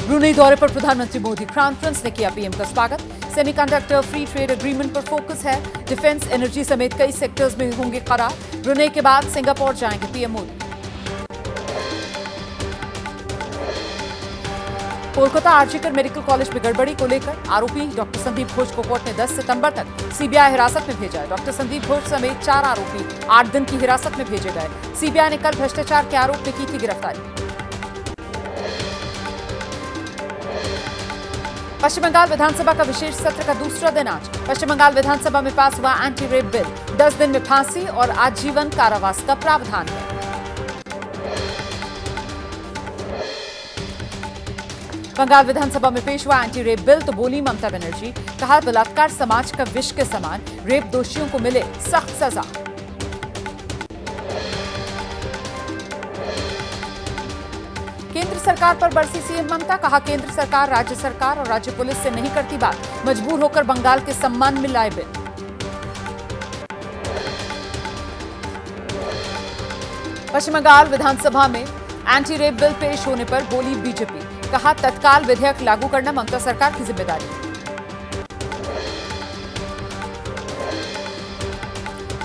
Brunei दौरे पर प्रधानमंत्री मोदी, क्राउन प्रिंस ने किया पीएम का स्वागत। सेमीकंडक्टर फ्री ट्रेड एग्रीमेंट पर फोकस है। डिफेंस, एनर्जी समेत कई सेक्टर्स में होंगे करार। ब्रुनेई के बाद सिंगापुर जाएंगे PM Modi. Kolkata RG Kar medical college में गड़बड़ी को लेकर आरोपी डॉक्टर संदीप घोष को कोर्ट ने 10 सितंबर तक सीबीआई हिरासत में भेजा है। डॉक्टर संदीप घोष समेत 4 आरोपी 8 दिन की हिरासत में भेजे गए। सीबीआई ने कल भ्रष्टाचार के आरोप में की थी गिरफ्तारी। पश्चिम बंगाल विधानसभा का विशेष सत्र का दूसरा दिन आज। पश्चिम बंगाल विधानसभा में पास हुआ एंटी रेप बिल। 10 दिन में फांसी और आजीवन कारावास का प्रावधान है। बंगाल विधानसभा में पेश हुआ एंटी रेप बिल तो बोली ममता बनर्जी, कहा बलात्कार समाज का विष के समान, रेप दोषियों को मिले सख्त सजा। केंद्र सरकार पर बरसी सीएम ममता, कहा केंद्र सरकार राज्य सरकार और राज्य पुलिस से नहीं करती बात, मजबूर होकर बंगाल के सम्मान में लाए बिल। पश्चिम बंगाल विधानसभा में एंटी रेप बिल पेश होने पर बोली बीजेपी, कहा तत्काल विधेयक लागू करना ममता सरकार की जिम्मेदारी।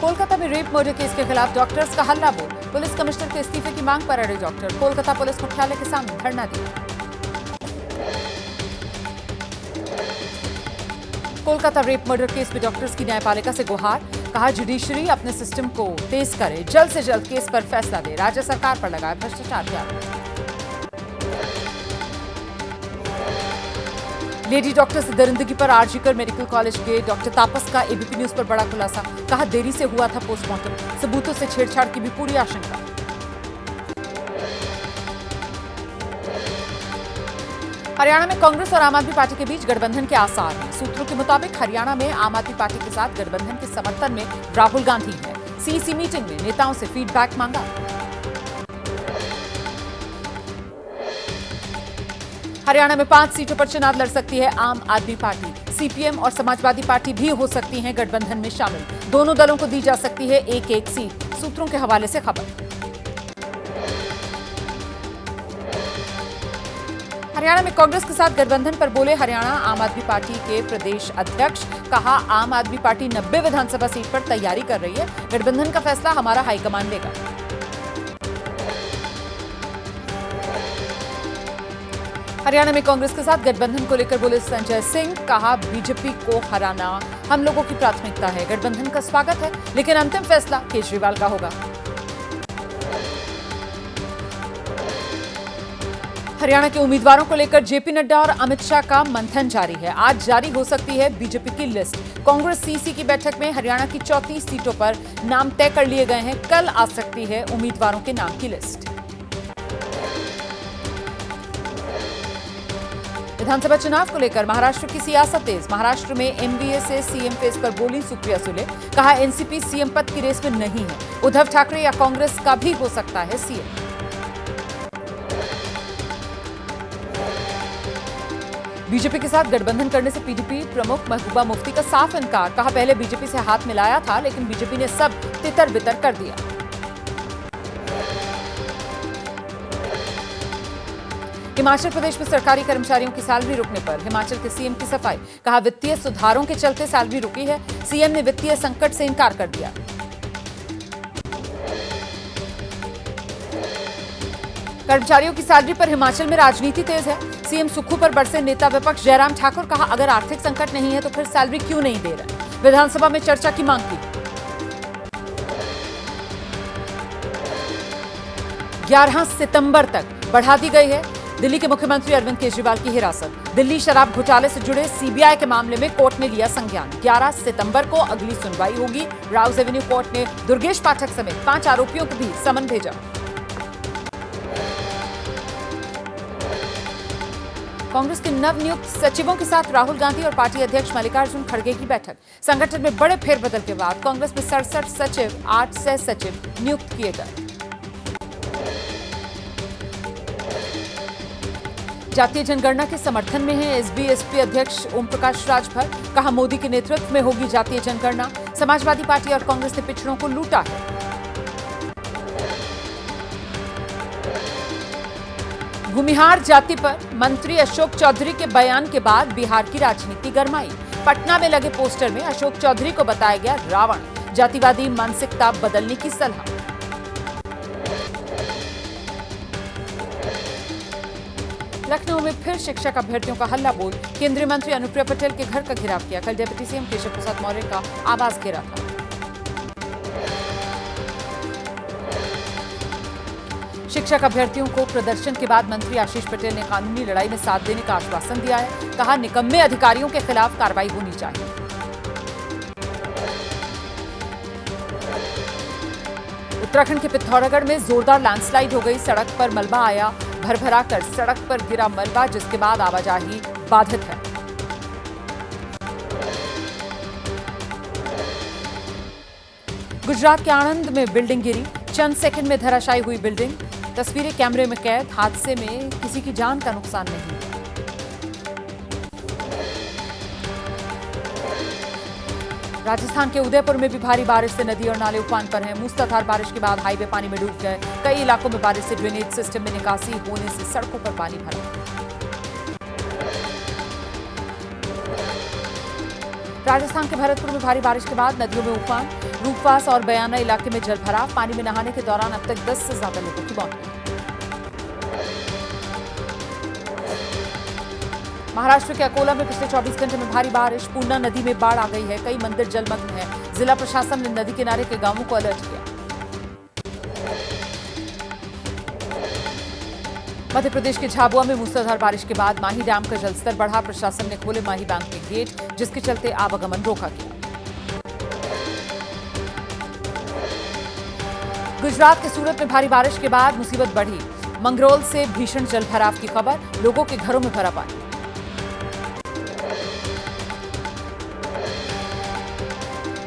कोलकाता में रेप मर्डर केस के खिलाफ डॉक्टर्स का हल्ला बोल, पुलिस कमिश्नर के इस्तीफे की मांग पर अड़े डॉक्टर, कोलकाता पुलिस मुख्यालय के सामने धरना दिया। कोलकाता रेप मर्डर केस में डॉक्टर्स की न्यायपालिका से गुहार, कहा जुडिशरी अपने सिस्टम को तेज करे, जल्द से जल्द केस पर फैसला दे, राज्य सरकार पर लगाए भ्रष्टाचार के आरोप। लेडी डॉक्टर से दरिंदगी पर आरजीकर मेडिकल कॉलेज के डॉक्टर तापस का एबीपी न्यूज पर बड़ा खुलासा, कहा देरी से हुआ था पोस्टमार्टम, सबूतों से छेड़छाड़ की भी पूरी आशंका। हरियाणा में कांग्रेस और आम आदमी पार्टी के बीच गठबंधन के आसार हैं। सूत्रों के मुताबिक हरियाणा में आम आदमी पार्टी के साथ गठबंधन के समर्थन में राहुल गांधी हैं। सीईसी मीटिंग में नेताओं से फीडबैक मांगा। हरियाणा में 5 सीटों पर चुनाव लड़ सकती है आम आदमी पार्टी। सीपीएम और समाजवादी पार्टी भी हो सकती हैं गठबंधन में शामिल। दोनों दलों को दी जा सकती है एक सीट, सूत्रों के हवाले से खबर। हरियाणा में कांग्रेस के साथ गठबंधन पर बोले हरियाणा आम आदमी पार्टी के प्रदेश अध्यक्ष, कहा आम आदमी पार्टी 90 विधानसभा सीट पर तैयारी कर रही है, गठबंधन का फैसला हमारा हाईकमान लेगा। हरियाणा में कांग्रेस के साथ गठबंधन को लेकर बोले संजय सिंह, कहा बीजेपी को हराना हम लोगों की प्राथमिकता है, गठबंधन का स्वागत है, लेकिन अंतिम फैसला केजरीवाल का होगा। हरियाणा के उम्मीदवारों को लेकर जेपी नड्डा और अमित शाह का मंथन जारी है। आज जारी हो सकती है बीजेपी की लिस्ट। कांग्रेस सीसी की बैठक में हरियाणा की 34 सीटों पर नाम तय कर लिए गए हैं। कल आ सकती है उम्मीदवारों के नाम की लिस्ट। विधानसभा चुनाव को लेकर महाराष्ट्र की सियासत तेज। महाराष्ट्र में एमबीए से सीएम फेस पर बोली सुप्रिया सुले, कहा एनसीपी सीएम पद की रेस में नहीं है, उद्धव ठाकरे या कांग्रेस का भी हो सकता है सीएम। बीजेपी के साथ गठबंधन करने से पीडीपी प्रमुख महबूबा मुफ्ती का साफ इनकार, कहा पहले बीजेपी से हाथ मिलाया था लेकिन बीजेपी ने सब तितर बितर कर दिया। हिमाचल प्रदेश में सरकारी कर्मचारियों की सैलरी रुकने पर हिमाचल के सीएम की सफाई, कहा वित्तीय सुधारों के चलते सैलरी रुकी है, सीएम ने वित्तीय संकट से इनकार कर दिया। कर्मचारियों की सैलरी पर हिमाचल में राजनीति तेज है। सीएम सुक्खू पर बरसे नेता विपक्ष जयराम ठाकुर, कहा अगर आर्थिक संकट नहीं है तो फिर सैलरी क्यों नहीं दे रहे। विधानसभा में चर्चा की मांग की। 11 सितंबर तक बढ़ा दी गई है दिल्ली के मुख्यमंत्री अरविंद केजरीवाल की हिरासत। दिल्ली शराब घोटाले से जुड़े सीबीआई के मामले में कोर्ट ने लिया संज्ञान। 11 सितंबर को अगली सुनवाई होगी। राउज एवेन्यू कोर्ट ने दुर्गेश पाठक समेत 5 आरोपियों को भी समन भेजा। कांग्रेस के नवनियुक्त सचिवों के साथ राहुल गांधी और पार्टी अध्यक्ष मल्लिकार्जुन खड़गे की बैठक। संगठन में बड़े फेरबदल के बाद कांग्रेस में 67 सचिव, 8 सह सचिव नियुक्त किए गए। जातीय जनगणना के समर्थन में है एसबी-एसपी अध्यक्ष ओम प्रकाश राजभर, कहा मोदी के नेतृत्व में होगी जातीय जनगणना। समाजवादी पार्टी और कांग्रेस ने पिछड़ों को लूटा है। भूमिहार जाति पर मंत्री अशोक चौधरी के बयान के बाद बिहार की राजनीति गरमाई। पटना में लगे पोस्टर में अशोक चौधरी को बताया गया रावण, जातिवादी मानसिकता बदलने की सलाह। लखनऊ में फिर शिक्षक अभ्यर्थियों का हल्ला बोल, केंद्रीय मंत्री अनुप्रिया पटेल के घर का घेराव किया। कल डिप्टी सीएम केशव प्रसाद मौर्य का आवास घेरा था। शिक्षक अभ्यर्थियों को प्रदर्शन के बाद मंत्री आशीष पटेल ने कानूनी लड़ाई में साथ देने का आश्वासन दिया है। कहा, निकम्मे अधिकारियों के खिलाफ कार्रवाई होनी चाहिए। उत्तराखंड के पिथौरागढ़ में जोरदार लैंडस्लाइड हो गई। सड़क पर मलबा आया, भरभरा कर सड़क पर गिरा मलबा, जिसके बाद आवाजाही बाधित है। गुजरात के आणंद में बिल्डिंग गिरी, चंद सेकंड में धराशायी हुई बिल्डिंग। तस्वीरें कैमरे में कैद। हादसे में किसी की जान का नुकसान नहीं। राजस्थान के उदयपुर में भी भारी बारिश से नदी और नाले उफान पर हैं। मूसलाधार बारिश के बाद हाईवे पानी में डूब गए। कई इलाकों में बारिश से ड्रेनेज सिस्टम में निकासी होने से सड़कों पर पानी भरा। राजस्थान के भरतपुर में भारी बारिश के बाद नदियों में उफान। रूपवास और बयाना इलाके में जलभराव। पानी में नहाने के दौरान अब तक 10 से ज्यादा लोगों की मौत हुई। महाराष्ट्र के अकोला में पिछले 24 घंटे में भारी बारिश। पूर्णा नदी में बाढ़ आ गई है। कई मंदिर जलमग्न हैं। जिला प्रशासन ने नदी किनारे के गांवों को अलर्ट किया। मध्य प्रदेश के झाबुआ में मूसलाधार बारिश के बाद माही डैम का जलस्तर बढ़ा। प्रशासन ने खोले माही बांध के गेट, जिसके चलते आवागमन रोका गया। गुजरात के सूरत में भारी बारिश के बाद मुसीबत बढ़ी। मंगरोल से भीषण जलभराव की खबर, लोगों के घरों में भरा पानी।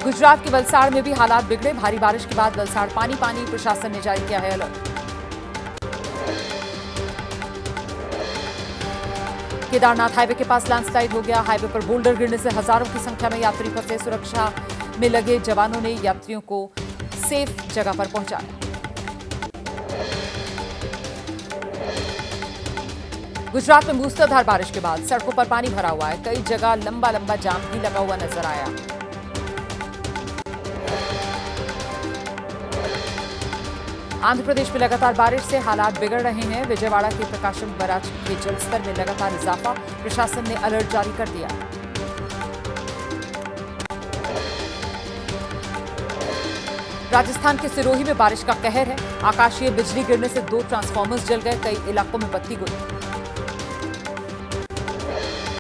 गुजरात के वलसाड़ में भी हालात बिगड़े। भारी बारिश के बाद वलसाड़ पानी पानी, प्रशासन ने जारी किया है अलर्ट। केदारनाथ हाईवे के पास लैंडस्लाइड हो गया। हाईवे पर बोल्डर गिरने से हजारों की संख्या में यात्री फंसे। सुरक्षा में लगे जवानों ने यात्रियों को सेफ जगह पर पहुंचाया। गुजरात में मूसलाधार बारिश के बाद सड़कों पर पानी भरा हुआ है। कई जगह लंबा लंबा जाम भी लगा हुआ नजर आया। आंध्र प्रदेश में लगातार बारिश से हालात बिगड़ रहे हैं। विजयवाड़ा के प्रकाशम बराज के जलस्तर में लगातार इजाफा। प्रशासन ने अलर्ट जारी कर दिया। राजस्थान के सिरोही में बारिश का कहर है। आकाशीय बिजली गिरने से 2 ट्रांसफार्मर्स जल गए। कई इलाकों में बत्ती गुल।